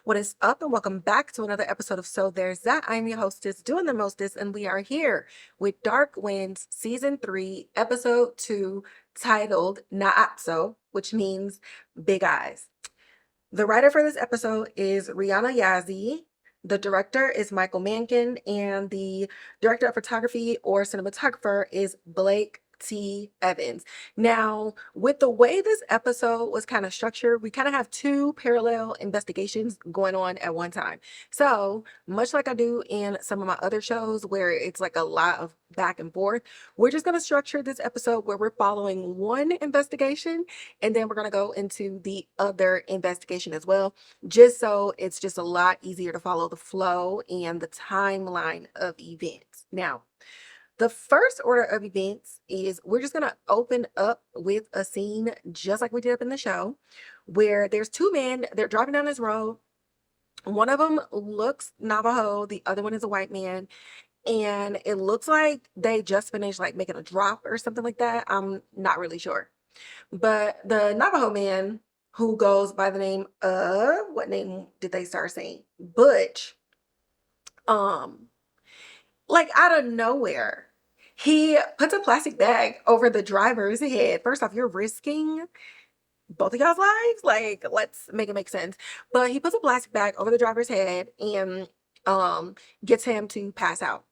What is up, and welcome back to another episode of So There's That. I'm your hostess, doing the mostest, and we are here with Dark Winds Season 3, Episode 2, titled Naa'tsoh, which means Big Eyes. The writer for this episode is Rhiana Yazzie. The director is Michael Mankin, and the director of photography or cinematographer is Blake T. Evans. Now, with the way this episode was kind of structured, we kind of have two parallel investigations going on at one time. So, much like I do in some of my other shows where it's like a lot of back and forth, we're just going to structure this episode where we're following one investigation and then we're going to go into the other investigation as well, just so it's just a lot easier to follow the flow and the timeline of events. Now, the first order of events is we're just going to open up with a scene just like we did up in the show where there's two men, they're driving down this road. One of them looks Navajo, the other one is a white man, and it looks like they just finished like making a drop or something like that. I'm not really sure. But the Navajo man, who goes by the name of, what name did they start saying? Butch. Like out of nowhere, he puts a plastic bag over the driver's head. First off, you're risking both of y'all's lives. Like, let's make it make sense. But he puts a plastic bag over the driver's head and gets him to pass out.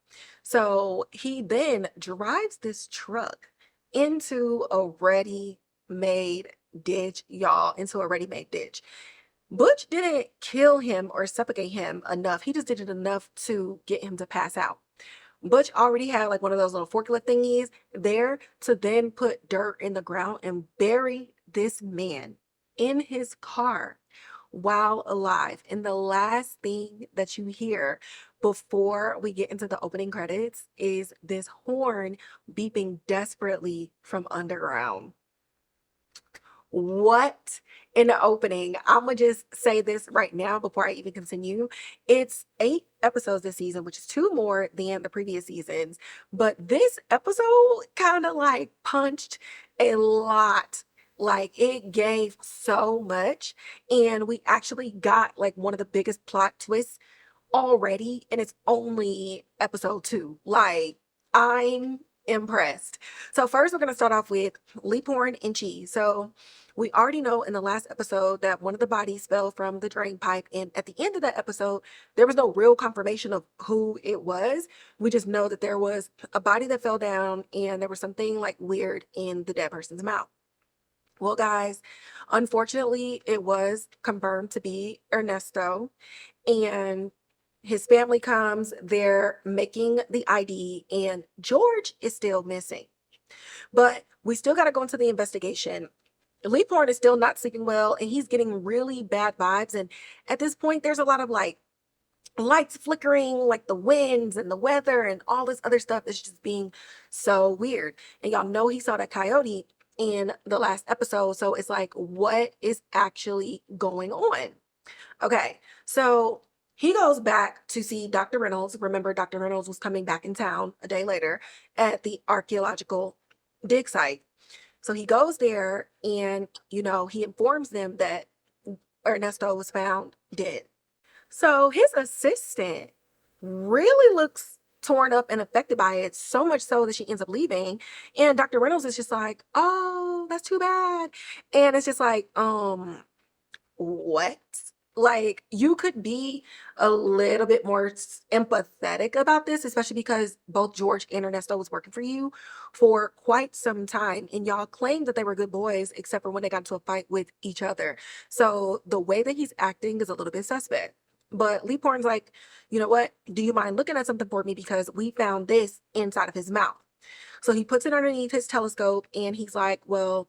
So he then drives this truck into a ready-made ditch, y'all, into a ready-made ditch. Butch didn't kill him or suffocate him enough. He just did it enough to get him to pass out. Butch already had like one of those little forklift thingies there to then put dirt in the ground and bury this man in his car while alive. And the last thing that you hear before we get into the opening credits is this horn beeping desperately from underground. What in the opening? I'm gonna just say this right now before I even continue. It's 8 episodes this season, which is 2 more than the previous seasons. But this episode kind of like punched a lot. Like it gave so much. And we actually got like one of the biggest plot twists already. And it's only episode 2. Like, I'm impressed. So first we're gonna start off with Leaphorn and Chee. So we already know in the last episode that one of the bodies fell from the drain pipe, and at the end of that episode there was no real confirmation of who it was. We just know that there was a body that fell down and there was something like weird in the dead person's mouth. Well, guys, unfortunately it was confirmed to be Ernesto, and his family comes, they're making the ID, and George is still missing. But we still got to go into the investigation. Leaphorn is still not sleeping well, and he's getting really bad vibes. And at this point, there's a lot of like lights flickering, like the winds and the weather and all this other stuff is just being so weird. And y'all know he saw that coyote in the last episode. So it's like, what is actually going on? Okay, so he goes back to see Dr. Reynolds. Remember, Dr. Reynolds was coming back in town a day later at the archaeological dig site. So he goes there and, he informs them that Ernesto was found dead. So his assistant really looks torn up and affected by it, so much so that she ends up leaving. And Dr. Reynolds is just like, oh, that's too bad. And it's just like, what? Like, you could be a little bit more empathetic about this, especially because both George and Ernesto was working for you for quite some time, and y'all claimed that they were good boys except for when they got into a fight with each other. So the way that he's acting is a little bit suspect. But Leaphorn's like, you know what, do you mind looking at something for me, because we found this inside of his mouth. So he puts it underneath his telescope and he's like, well,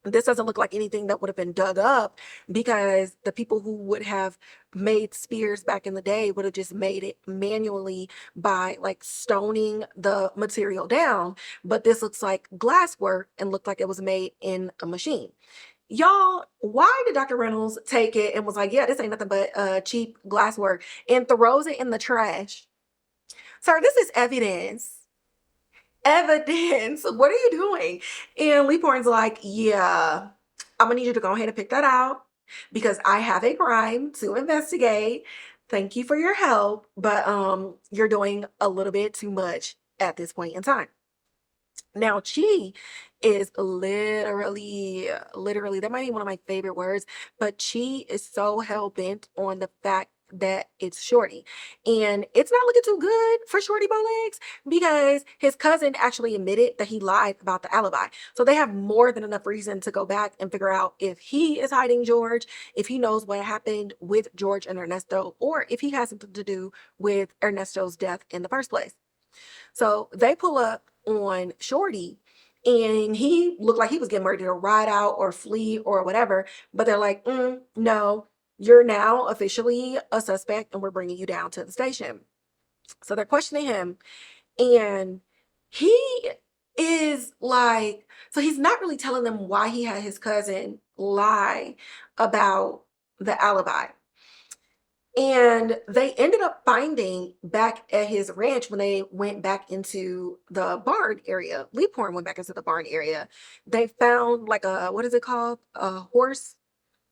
this doesn't look like anything that would have been dug up, because the people who would have made spears back in the day would have just made it manually by like stoning the material down. But this looks like glasswork and looked like it was made in a machine. Y'all, why did Dr. Reynolds take it and was like, yeah, this ain't nothing but cheap glasswork, and throws it in the trash? Sir, this is evidence. Evidence. What are you doing? And Leaphorn's like, yeah, I'm gonna need you to go ahead and pick that out because I have a crime to investigate. Thank you for your help, but you're doing a little bit too much at this point in time. Now, Chi is literally, that might be one of my favorite words, but Chi is so hell bent on the fact that it's Shorty. And it's not looking too good for Shorty Bowlegs because his cousin actually admitted that he lied about the alibi. So they have more than enough reason to go back and figure out if he is hiding George, if he knows what happened with George and Ernesto, or if he has something to do with Ernesto's death in the first place. So they pull up on Shorty and he looked like he was getting ready to ride out or flee or whatever. But they're like, no, you're now officially a suspect and we're bringing you down to the station. So they're questioning him and he is like, so he's not really telling them why he had his cousin lie about the alibi. And they ended up finding back at his ranch when they went back into the barn area. Leaphorn went back into the barn area. They found like a, what is it called? A horse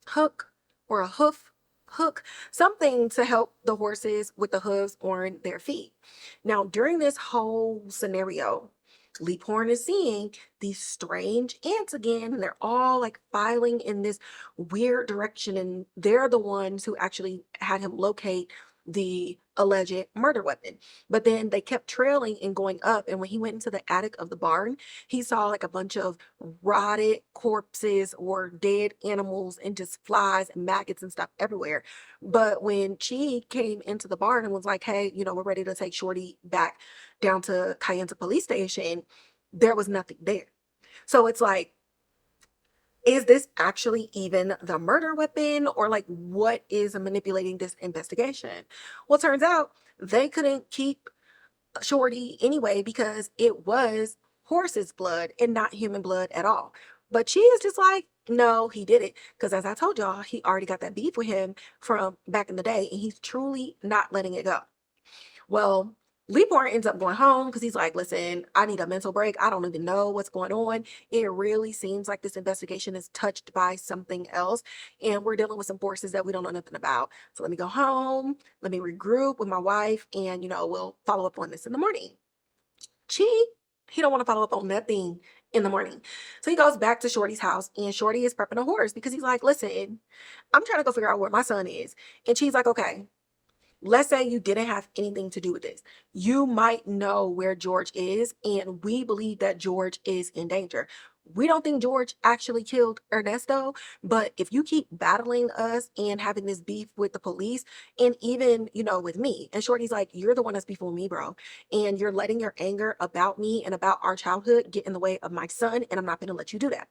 hook or a hoof hook, something to help the horses with the hooves on their feet. Now, during this whole scenario, Leaphorn is seeing these strange ants again, and they're all like filing in this weird direction, and they're the ones who actually had him locate the alleged murder weapon. But then they kept trailing and going up, and when he went into the attic of the barn, he saw like a bunch of rotted corpses or dead animals and just flies and maggots and stuff everywhere. But when Chi came into the barn and was like, hey, we're ready to take Shorty back down to Kayenta police station, there was nothing there. So it's like, is this actually even the murder weapon, or like what is manipulating this investigation? Well, it turns out they couldn't keep Shorty anyway because it was horse's blood and not human blood at all. But she is just like, no, he did it. Because as I told y'all, he already got that beef with him from back in the day, and he's truly not letting it go. Well, Leaphorn ends up going home because he's like, listen, I need a mental break. I don't even know what's going on. It really seems like this investigation is touched by something else, and we're dealing with some forces that we don't know nothing about. So let me go home, let me regroup with my wife, and, we'll follow up on this in the morning. Chi, he don't want to follow up on nothing in the morning. So he goes back to Shorty's house, and Shorty is prepping a horse because he's like, listen, I'm trying to go figure out where my son is. And she's like, okay, let's say you didn't have anything to do with this. You might know where George is, and we believe that George is in danger. We don't think George actually killed Ernesto, but if you keep battling us and having this beef with the police, and even, with me, and Shorty's like, you're the one that's beefing with me, bro, and you're letting your anger about me and about our childhood get in the way of my son, and I'm not going to let you do that.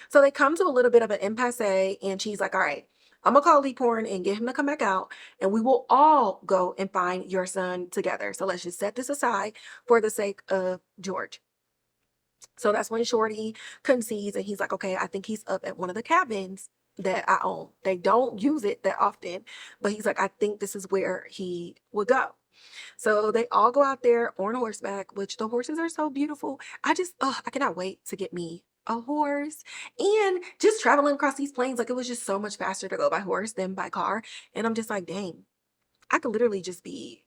So they come to a little bit of an impasse, and she's like, all right, I'm gonna call Leaphorn and get him to come back out, and we will all go and find your son together. So let's just set this aside for the sake of George. So that's when Shorty concedes, and he's like, okay, I think he's up at one of the cabins that I own. They don't use it that often, but he's like, I think this is where he would go. So they all go out there on horseback, which the horses are so beautiful. I cannot wait to get me a horse. And just traveling across these plains, like it was just so much faster to go by horse than by car. And I'm just like, dang, I could literally just be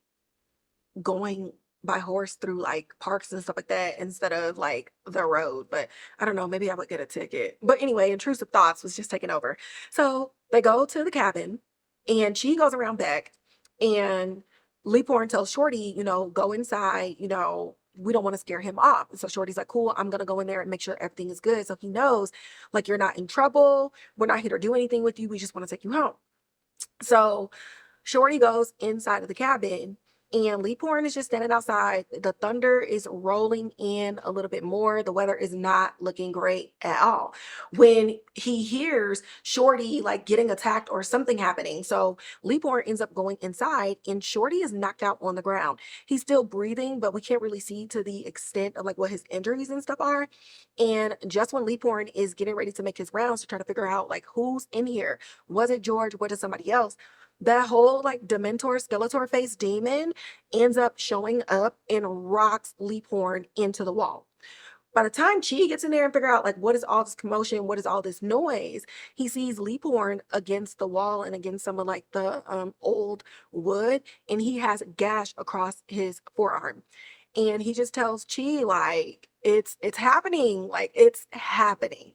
going by horse through like parks and stuff like that instead of like the road. But I don't know, maybe I would get a ticket. But anyway, intrusive thoughts was just taking over. So they go to the cabin, and she goes around back, and Leaphorn tells Shorty, go inside, we don't want to scare him off. And so Shorty's like, cool, I'm going to go in there and make sure everything is good. So he knows, like, you're not in trouble. We're not here to do anything with you. We just want to take you home. So Shorty goes inside of the cabin, and Leaphorn is just standing outside. The thunder is rolling in a little bit more. The weather is not looking great at all. When he hears Shorty like getting attacked or something happening, so Leaphorn ends up going inside, and Shorty is knocked out on the ground. He's still breathing, but we can't really see to the extent of like what his injuries and stuff are. And just when Leaphorn is getting ready to make his rounds to try to figure out like who's in here, was it George? Was it somebody else? That whole like Dementor Skeletor face demon ends up showing up and rocks Leaphorn into the wall. By the time Chee gets in there and figure out like what is all this commotion, what is all this noise, he sees Leaphorn against the wall and against some of like the old wood, and he has a gash across his forearm. And he just tells Chee like it's happening, like it's happening.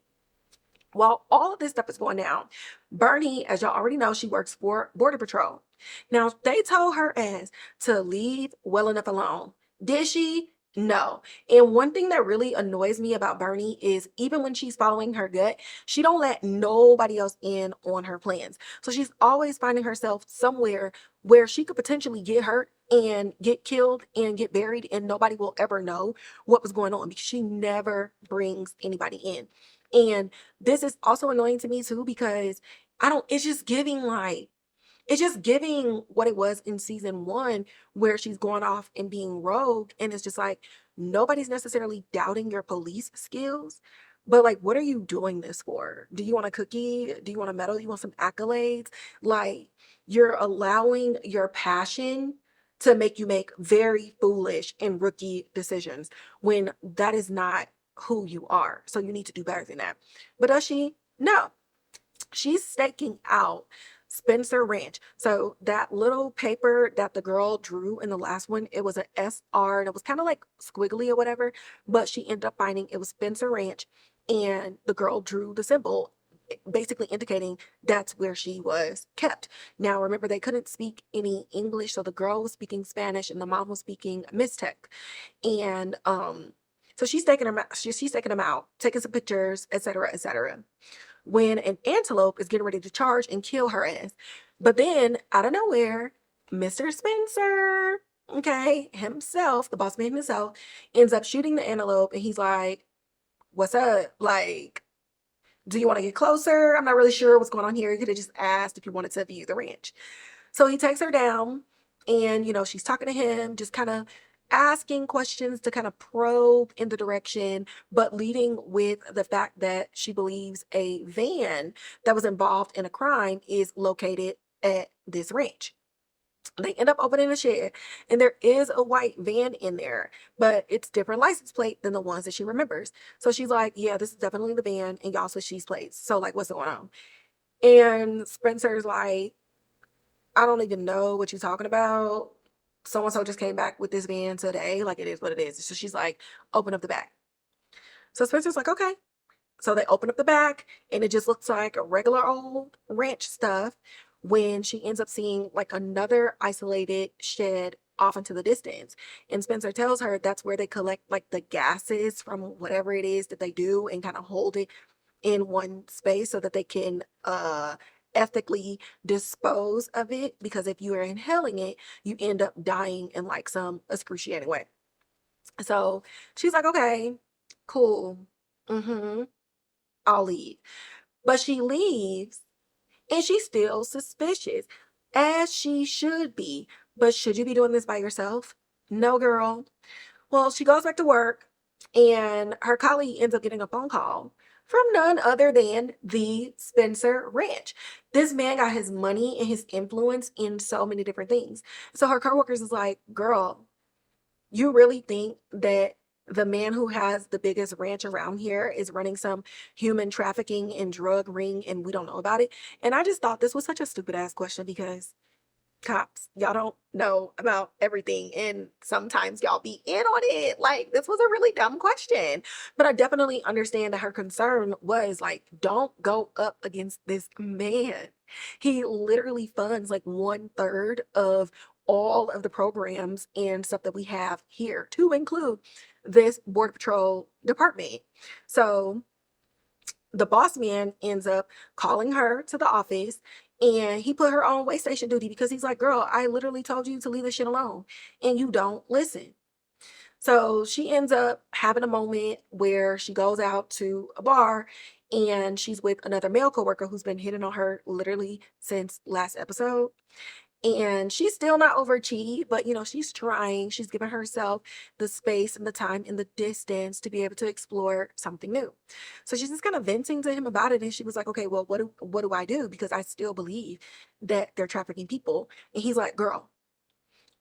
While all of this stuff is going down, Bernie, as y'all already know, she works for Border Patrol. Now, they told her ass to leave well enough alone. Did she? No. And one thing that really annoys me about Bernie is even when she's following her gut, she don't let nobody else in on her plans. So she's always finding herself somewhere where she could potentially get hurt and get killed and get buried, and nobody will ever know what was going on because she never brings anybody in. And this is also annoying to me too because I don't, it's just giving what it was in season one, where she's going off and being rogue. And it's just like, nobody's necessarily doubting your police skills. But like, what are you doing this for? Do you want a cookie? Do you want a medal? Do you want some accolades? Like, you're allowing your passion to make you make very foolish and rookie decisions when that is not who you are. So you need to do better than that. But does she? No. She's staking out Spencer Ranch. So that little paper that the girl drew in the last one, it was an SR and it was kind of like squiggly or whatever, but she ended up finding it was Spencer Ranch, and the girl drew the symbol basically indicating that's where she was kept. Now remember, they couldn't speak any English, so the girl was speaking Spanish and the mom was speaking Mixtec. And so she's taking them out, she's taking them out, taking some pictures, etc., etc., when an antelope is getting ready to charge and kill her ass. But then, out of nowhere, Mr. Spencer, okay, himself, the boss man himself, ends up shooting the antelope, and he's like, what's up? Like, do you want to get closer? I'm not really sure what's going on here. You could have just asked if you wanted to view the ranch. So he takes her down, and, she's talking to him, just kind of asking questions to kind of probe in the direction, but leading with the fact that she believes a van that was involved in a crime is located at this ranch. They end up opening the shed, and there is a white van in there, but it's different license plate than the ones that she remembers. So she's like, yeah, this is definitely the van, and y'all switch these plates. So like, what's going on? And Spencer's like, I don't even know what you're talking about. So-and-so just came back with this van today. Like, it is what it is. So she's like, open up the back. So Spencer's like, okay. So they open up the back, and it just looks like a regular old ranch stuff, when she ends up seeing like another isolated shed off into the distance. And Spencer tells her that's where they collect like the gases from whatever it is that they do and kind of hold it in one space so that they can ethically dispose of it, because if you are inhaling it, you end up dying in like some excruciating way. So she's like, okay, cool. I'll leave. But she leaves, and she's still suspicious, as she should be. But should you be doing this by yourself? No, girl. Well, she goes back to work, and her colleague ends up getting a phone call from none other than the Spencer Ranch. This man got his money and his influence in so many different things. So her coworkers is like, girl, you really think that the man who has the biggest ranch around here is running some human trafficking and drug ring and we don't know about it? And I just thought this was such a stupid ass question, because cops, y'all don't know about everything, and sometimes y'all be in on it. Like, this was a really dumb question, but I definitely understand that her concern was like, don't go up against this man. He literally funds like 1/3 of all of the programs and stuff that we have here, to include this Border Patrol department. So the boss man ends up calling her to the office, and he put her on way station duty because he's like, girl, I literally told you to leave this shit alone and you don't listen. So she ends up having a moment where she goes out to a bar, and she's with another male coworker who's been hitting on her literally since last episode. And she's still not over Chee, but she's trying. She's giving herself the space and the time and the distance to be able to explore something new. So she's just kind of venting to him about it. And she was like, okay, well, what do I do? Because I still believe that they're trafficking people. And he's like, girl,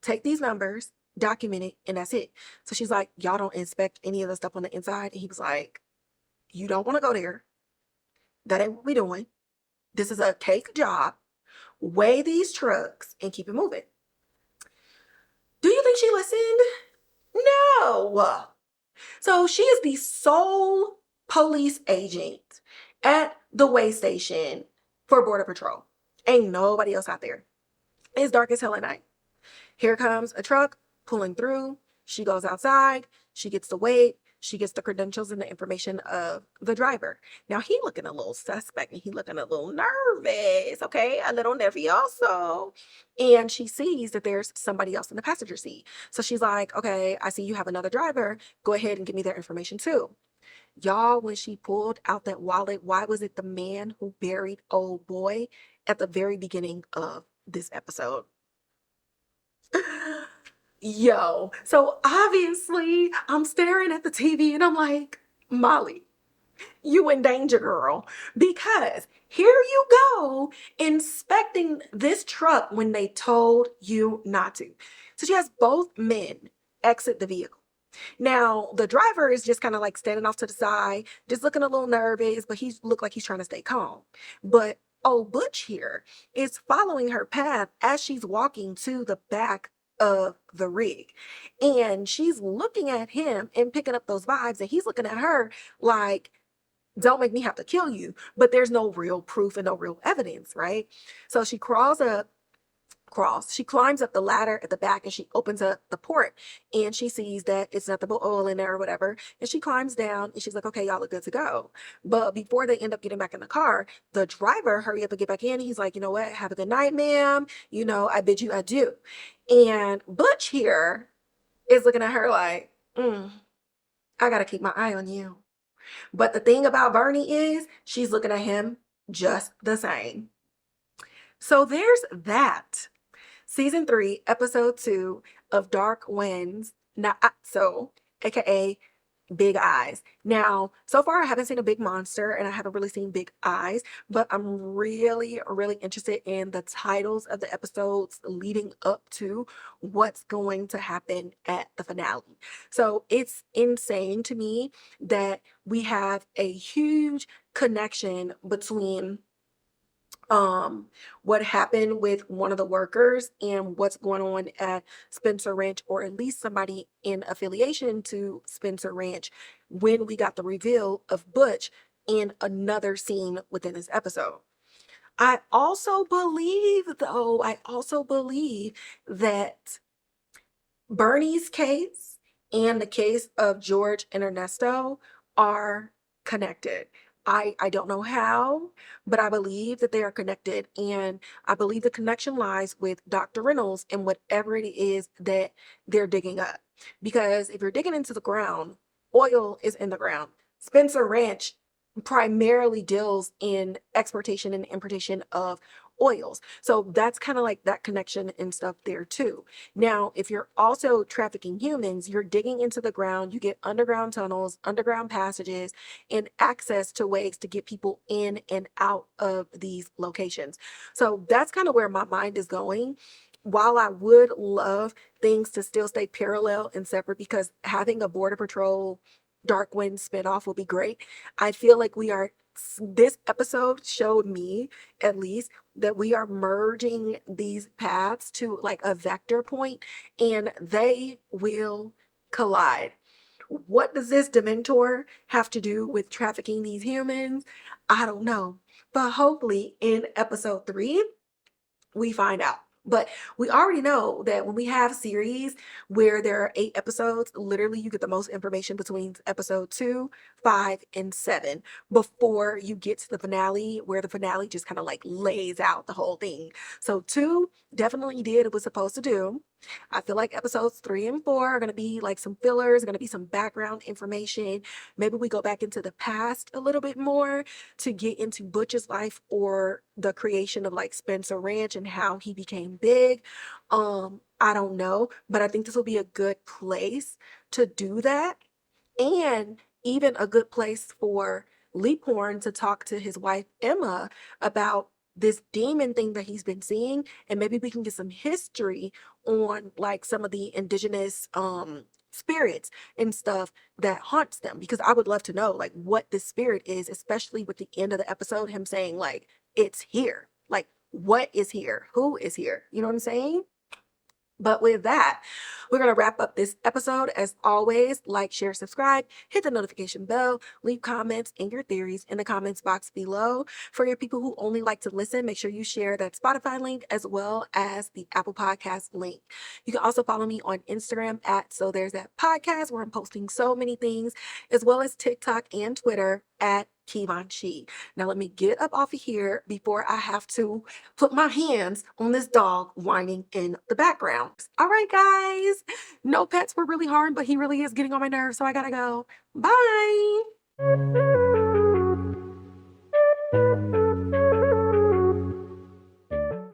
take these numbers document it, and that's it. So she's like, y'all don't inspect any of the stuff on the inside. And he was like, you don't want to go there. That ain't what we doing. This is a cake job. Weigh these trucks and keep it moving. Do you think she listened? No. So she is the sole police agent at the weigh station for Border Patrol. Ain't nobody else out there. It's dark as hell at night. Here comes a truck pulling through. She goes outside. She gets the weight. She gets the credentials and the information of the driver. Now, he looking a little suspect and he looking a little nervous, okay? A little nervioso. And she sees that there's somebody else in the passenger seat. So she's like, okay, I see you have another driver. Go ahead and give me their information too. Y'all, when she pulled out that wallet, why was it the man who buried old boy at the very beginning of this episode? Yo, so obviously I'm staring at the TV and I'm like, Molly, you in danger, girl, because here you go inspecting this truck when they told you not to. So she has both men exit the vehicle. Now, the driver is just kind of like standing off to the side, just looking a little nervous, but he looked like he's trying to stay calm. But old Butch here is following her path as she's walking to the back of the rig. And she's looking at him and picking up those vibes, and he's looking at her like, don't make me have to kill you. But there's no real proof and no real evidence, right? So she she climbs up the ladder at the back and she opens up the port and she sees that it's nothing but oil in there or whatever. And she climbs down and she's like, okay, y'all are good to go. But before they end up getting back in the car, the driver hurry up and get back in. He's like, you know what? Have a good night, ma'am. You know, I bid you adieu. And Butch here is looking at her like, I got to keep my eye on you. But the thing about Bernie is she's looking at him just the same. So there's that. Season 3, episode 2 of Dark Winds, Naa'tsoh, aka Big Eyes. Now, so far I haven't seen a big monster and I haven't really seen big eyes, but I'm really, really interested in the titles of the episodes leading up to what's going to happen at the finale. So it's insane to me that we have a huge connection between what happened with one of the workers and what's going on at Spencer Ranch, or at least somebody in affiliation to Spencer Ranch, when we got the reveal of Butch in another scene within this episode. I also believe that Bernie's case and the case of George and Ernesto are connected. I don't know how, but I believe that they are connected. And I believe the connection lies with Dr. Reynolds and whatever it is that they're digging up. Because if you're digging into the ground, oil is in the ground. Spencer Ranch primarily deals in exportation and importation of oils. So that's kind of like that connection and stuff there too. Now, if you're also trafficking humans, you're digging into the ground, you get underground tunnels, underground passages, and access to ways to get people in and out of these locations. So that's kind of where my mind is going. While I would love things to still stay parallel and separate, because having a Border Patrol Dark Wind spinoff will be great, I feel like this episode showed me, at least, that we are merging these paths to like a vector point and they will collide. What does this Dementor have to do with trafficking these humans? I don't know. But hopefully in episode 3, we find out. But we already know that when we have series where there are 8 episodes, literally you get the most information between episode 2, 5, and 7 before you get to the finale, where the finale just kind of like lays out the whole thing. So 2 definitely did what it was supposed to do. I feel like episodes 3 and 4 are going to be like some fillers, going to be some background information. Maybe we go back into the past a little bit more to get into Butch's life or the creation of like Spencer Ranch and how he became big. I don't know, but I think this will be a good place to do that. And even a good place for Leaphorn to talk to his wife Emma about this demon thing that he's been seeing, and maybe we can get some history on like some of the indigenous spirits and stuff that haunts them, because I would love to know like what this spirit is, especially with the end of the episode, him saying like it's here. Like, what is here? Who is here? You know what I'm saying? But with that, we're going to wrap up this episode. As always, like, share, subscribe, hit the notification bell, leave comments and your theories in the comments box below. For your people who only like to listen, make sure you share that Spotify link as well as the Apple Podcast link. You can also follow me on Instagram at So There's That Podcast, where I'm posting so many things, as well as TikTok and Twitter at Kiowa. Now let me get up off of here before I have to put my hands on this dog whining in the background. All right, guys. No pets were really hard, but he really is getting on my nerves, so I gotta go. Bye.